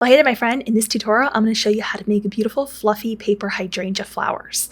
Well, hey there, my friend. In this tutorial, I'm going to show you how to make beautiful, fluffy paper hydrangea flowers.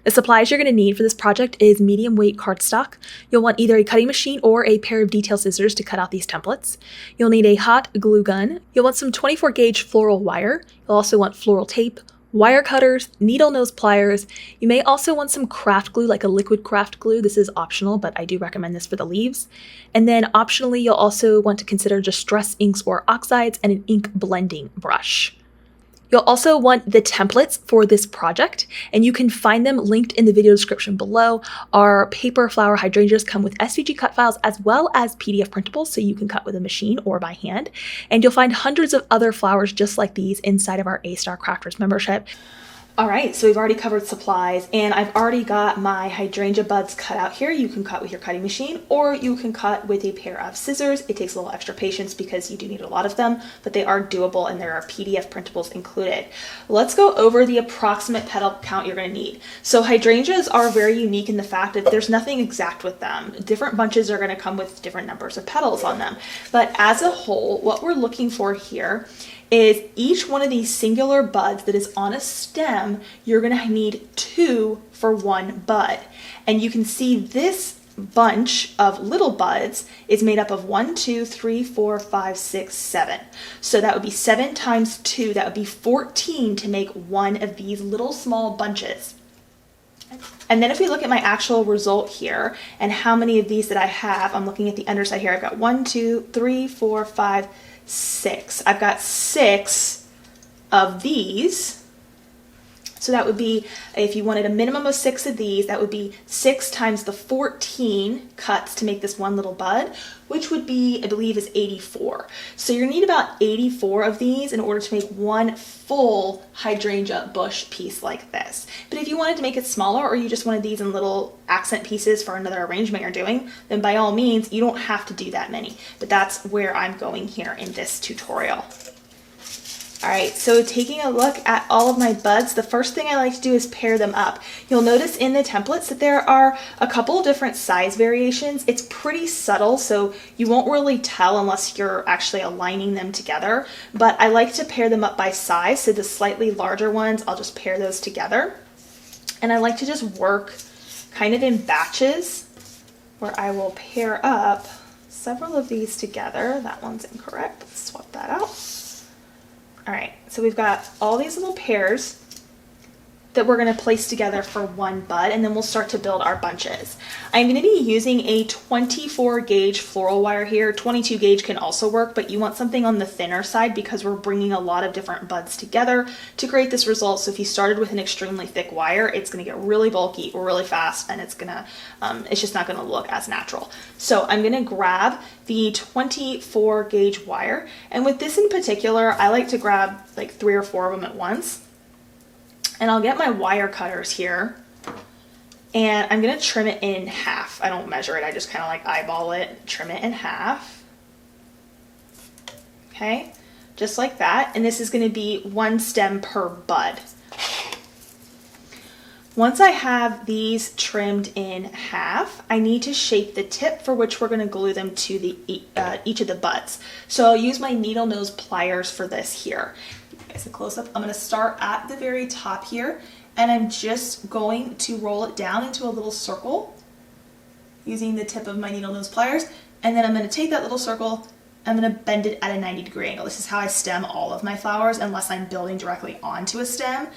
The supplies you're going to need for this project is medium weight cardstock. You'll want either a cutting machine or a pair of detail scissors to cut out these templates. You'll need a hot glue gun. You'll want some 24 gauge floral wire. You'll also want floral tape, wire cutters, needle nose pliers. You may also want some craft glue, like a liquid craft glue. This is optional, but I do recommend this for the leaves. And then optionally, you'll also want to consider distress inks or oxides and an ink blending brush. You'll also want the templates for this project, and you can find them linked in the video description below. Our paper flower hydrangeas come with SVG cut files as well as PDF printables, so you can cut with a machine or by hand. And you'll find hundreds of other flowers just like these inside of our A-Star Crafters membership. All right, so we've already covered supplies, and I've already got my hydrangea buds cut out here. You can cut with your cutting machine, or you can cut with a pair of scissors. It takes a little extra patience because you do need a lot of them, but they are doable, and there are PDF printables included. Let's go over the approximate petal count you're going to need. So hydrangeas are very unique in the fact that there's nothing exact with them. Different bunches are going to come with different numbers of petals on them, but as a whole, what we're looking for here is each one of these singular buds that is on a stem, you're gonna need 2 for one bud. And you can see this bunch of little buds is made up of 1, 2, 3, 4, 5, 6, 7. So that would be 7 times 2, that would be 14 to make one of these little small bunches. And then if we look at my actual result here and how many of these that I have, I'm looking at the underside here. I've got 1, 2, 3, 4, 5, 6. I've got 6 of these. So that would be, if you wanted a minimum of 6 of these, that would be 6 times the 14 cuts to make this one little bud, which would be, I believe, is 84. So you're gonna need about 84 of these in order to make one full hydrangea bush piece like this. But if you wanted to make it smaller, or you just wanted these in little accent pieces for another arrangement you're doing, then by all means, you don't have to do that many. But that's where I'm going here in this tutorial. All right, so taking a look at all of my buds, the first thing I like to do is pair them up. You'll notice in the templates that there are a couple of different size variations. It's pretty subtle, so you won't really tell unless you're actually aligning them together. But I like to pair them up by size, so the slightly larger ones, I'll just pair those together. And I like to just work kind of in batches where I will pair up several of these together. That one's incorrect, let's swap that out. All right, so we've got all these little pairs that we're gonna place together for one bud, and then we'll start to build our bunches. I'm gonna be using a 24 gauge floral wire here. 22 gauge can also work, but you want something on the thinner side because we're bringing a lot of different buds together to create this result. So if you started with an extremely thick wire, it's gonna get really bulky or really fast, and it's just not gonna look as natural. So I'm gonna grab the 24 gauge wire, and with this in particular, I like to grab like 3 or 4 of them at once. And I'll get my wire cutters here, and I'm gonna trim it in half. I don't measure it, I just kind of like eyeball it, trim it in half. Okay, just like that. And this is gonna be 1 stem per bud. Once I have these trimmed in half, I need to shape the tip for which we're gonna glue them to each of the buds. So I'll use my needle nose pliers for this here. As a close-up, I'm going to start at the very top here, and I'm just going to roll it down into a little circle using the tip of my needle nose pliers, and then I'm going to take that little circle, I'm going to bend it at a 90-degree angle. This is how I stem all of my flowers unless I'm building directly onto a stem.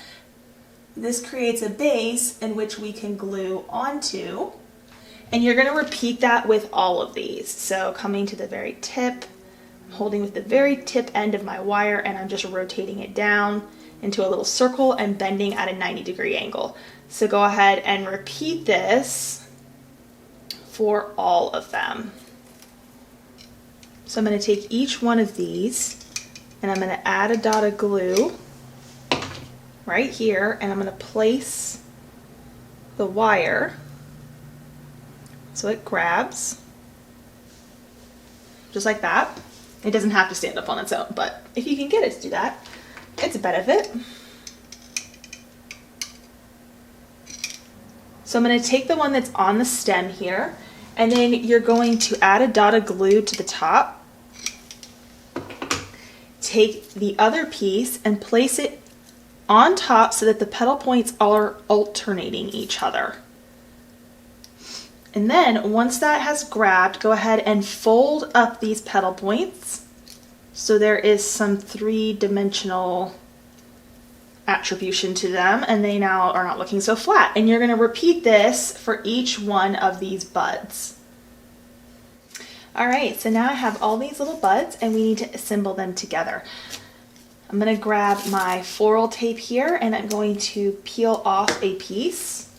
This creates a base in which we can glue onto, and you're going to repeat that with all of these. So coming to the very tip, holding with the very tip end of my wire, and I'm just rotating it down into a little circle and bending at a 90-degree angle. So go ahead and repeat this for all of them. So I'm going to take each one of these, and I'm going to add a dot of glue right here, and I'm going to place the wire so it grabs just like that. It doesn't have to stand up on its own, but if you can get it to do that, it's a benefit. So I'm going to take the one that's on the stem here, and then you're going to add a dot of glue to the top. take the other piece and place it on top so that the petal points are alternating each other. And then once that has grabbed, go ahead and fold up these petal points so there is some three-dimensional attribution to them, and they now are not looking so flat. And you're going to repeat this for each one of these buds. All right, so now I have all these little buds and we need to assemble them together. I'm going to grab my floral tape here and I'm going to peel off a piece.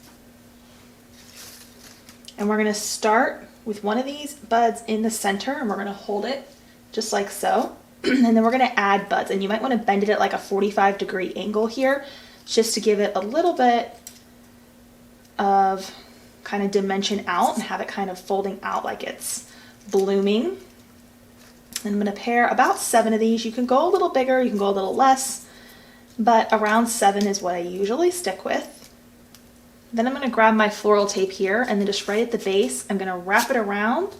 And we're going to start with one of these buds in the center and we're going to hold it just like so. And then we're going to add buds, and you might want to bend it at like a 45-degree angle here just to give it a little bit of kind of dimension out and have it kind of folding out like it's blooming. And I'm going to pair about 7 of these. You can go a little bigger, you can go a little less, but around 7 is what I usually stick with. Then I'm going to grab my floral tape here and then just right at the base, I'm going to wrap it around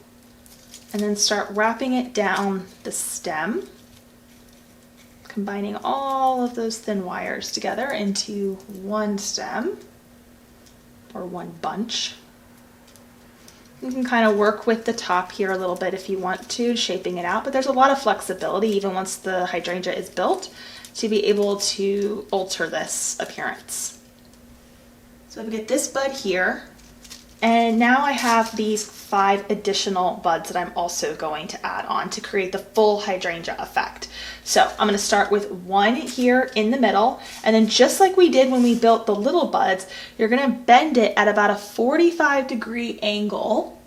and then start wrapping it down the stem, combining all of those thin wires together into one stem or one bunch. You can kind of work with the top here a little bit if you want to, shaping it out, but there's a lot of flexibility even once the hydrangea is built to be able to alter this appearance. So I've got this bud here, and now I have these 5 additional buds that I'm also going to add on to create the full hydrangea effect. So I'm going to start with one here in the middle, and then just like we did when we built the little buds, you're going to bend it at about a 45-degree angle,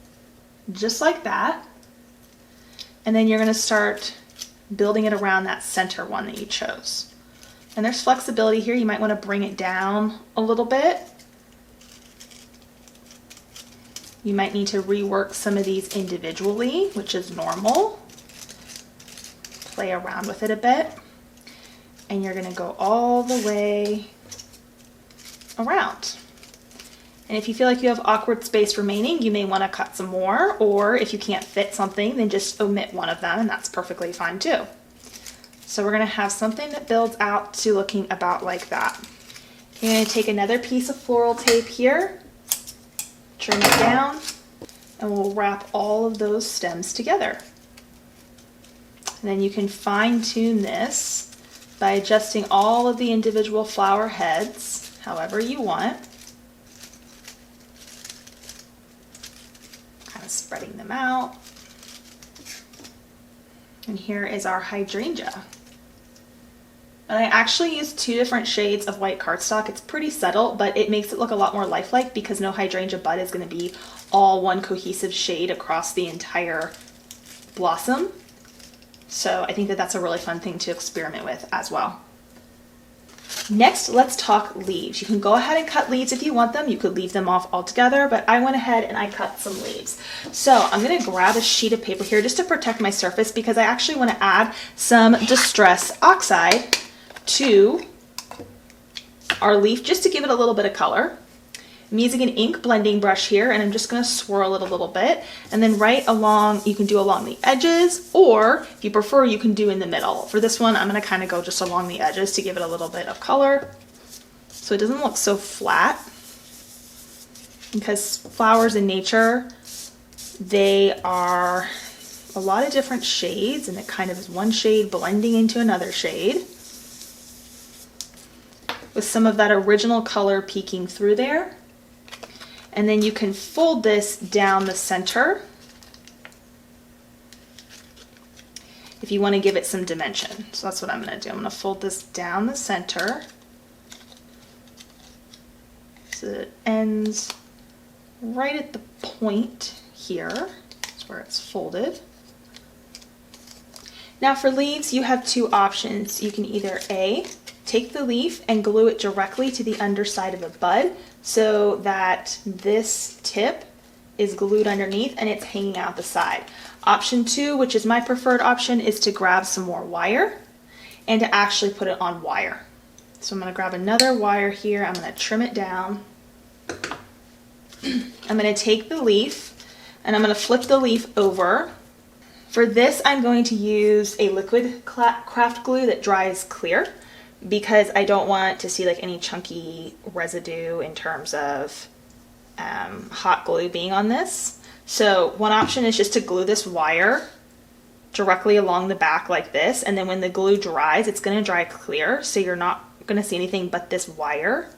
just like that. And then you're going to start building it around that center one that you chose. And there's flexibility here. You might want to bring it down a little bit. You might need to rework some of these individually, which is normal. Play around with it a bit. And you're going to go all the way around. And if you feel like you have awkward space remaining, you may want to cut some more, or if you can't fit something, then just omit one of them, and that's perfectly fine too. So we're going to have something that builds out to looking about like that. You're going to take another piece of floral tape here, trim it down, and we'll wrap all of those stems together. And then you can fine tune this by adjusting all of the individual flower heads however you want. Kind of spreading them out. And here is our hydrangea. And I actually used 2 different shades of white cardstock. It's pretty subtle, but it makes it look a lot more lifelike because no hydrangea bud is going to be all one cohesive shade across the entire blossom. So I think that that's a really fun thing to experiment with as well. Next, let's talk leaves. You can go ahead and cut leaves if you want them. You could leave them off altogether, but I went ahead and I cut some leaves. So I'm going to grab a sheet of paper here just to protect my surface because I actually want to add some Distress Oxide to our leaf just to give it a little bit of color. I'm using an ink blending brush here and I'm just going to swirl it a little bit, and then right along, you can do along the edges, or if you prefer you can do in the middle. For this one I'm going to kind of go just along the edges to give it a little bit of color so it doesn't look so flat, because flowers in nature, they are a lot of different shades and it kind of is one shade blending into another shade, with some of that original color peeking through there. And then you can fold this down the center if you want to give it some dimension. So that's what I'm going to do. I'm going to fold this down the center so that it ends right at the point here. That's where it's folded. Now for leaves, you have 2 options. You can either A, take the leaf and glue it directly to the underside of a bud so that this tip is glued underneath and it's hanging out the side. Option 2, which is my preferred option, is to grab some more wire and to actually put it on wire. So I'm going to grab another wire here. I'm going to trim it down. I'm going to take the leaf and I'm going to flip the leaf over For this, I'm going to use a liquid craft glue that dries clear because I don't want to see like any chunky residue in terms of hot glue being on this. So one option is just to glue this wire directly along the back like this, and then when the glue dries, it's going to dry clear, so you're not going to see anything but this wire,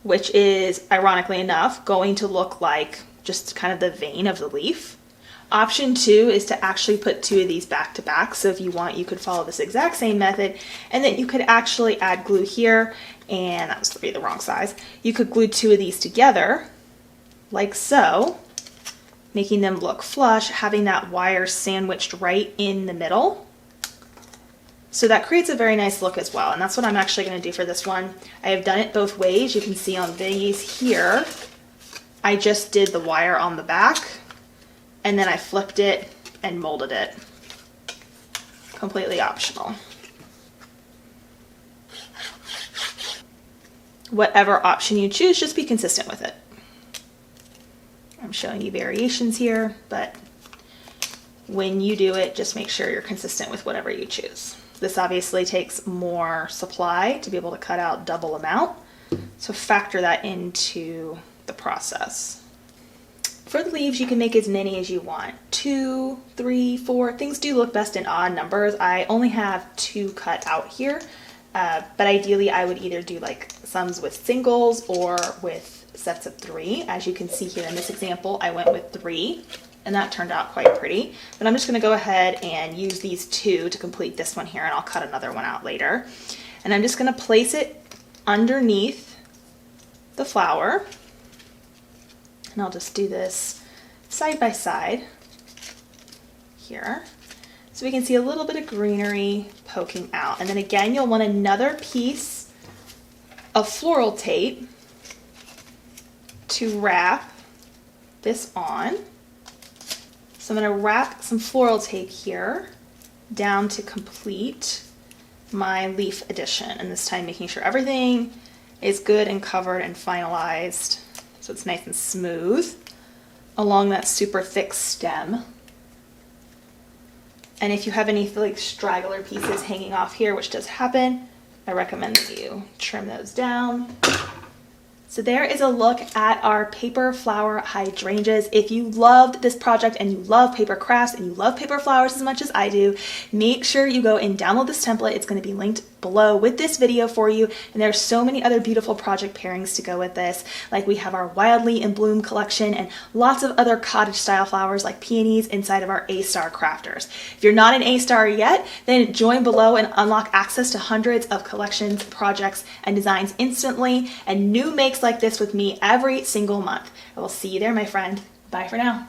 which is, ironically enough, going to look like just kind of the vein of the leaf. Option 2 is to actually put 2 of these back to back, so if you want, you could follow this exact same method, and then you could actually add glue here, and that was the wrong size. You could glue 2 of these together, like so, making them look flush, having that wire sandwiched right in the middle. So that creates a very nice look as well, and that's what I'm actually going to do for this one. I have done it both ways. You can see on these here, I just did the wire on the back, and then I flipped it and molded it. Completely optional. Whatever option you choose, just be consistent with it. I'm showing you variations here, but when you do it, just make sure you're consistent with whatever you choose. This obviously takes more supply to be able to cut out double amount, so factor that into the process. For the leaves, you can make as many as you want. 2, 3, 4. Things do look best in odd numbers. I only have 2 cut out here, but ideally I would either do like sums with singles or with sets of 3. As you can see here in this example, I went with 3, and that turned out quite pretty. But I'm just going to go ahead and use these 2 to complete this one here, and I'll cut another one out later. And I'm just going to place it underneath the flower, and I'll just do this side by side here, so we can see a little bit of greenery poking out. And then again, you'll want another piece of floral tape to wrap this on. So I'm going to wrap some floral tape here down to complete my leaf addition, and this time making sure everything is good and covered and finalized so it's nice and smooth along that super thick stem. And if you have any like straggler pieces hanging off here, which does happen, I recommend that you trim those down. So there is a look at our paper flower hydrangeas. If you loved this project and you love paper crafts and you love paper flowers as much as I do, make sure you go and download this template. It's going to be linked below with this video for you. And there's so many other beautiful project pairings to go with this. Like we have our Wildly in Bloom collection and lots of other cottage style flowers like peonies inside of our A-Star crafters. If you're not an A-Star yet, then join below and unlock access to hundreds of collections, projects, and designs instantly, and new makes like this with me every single month. I will see you there, my friend. Bye for now.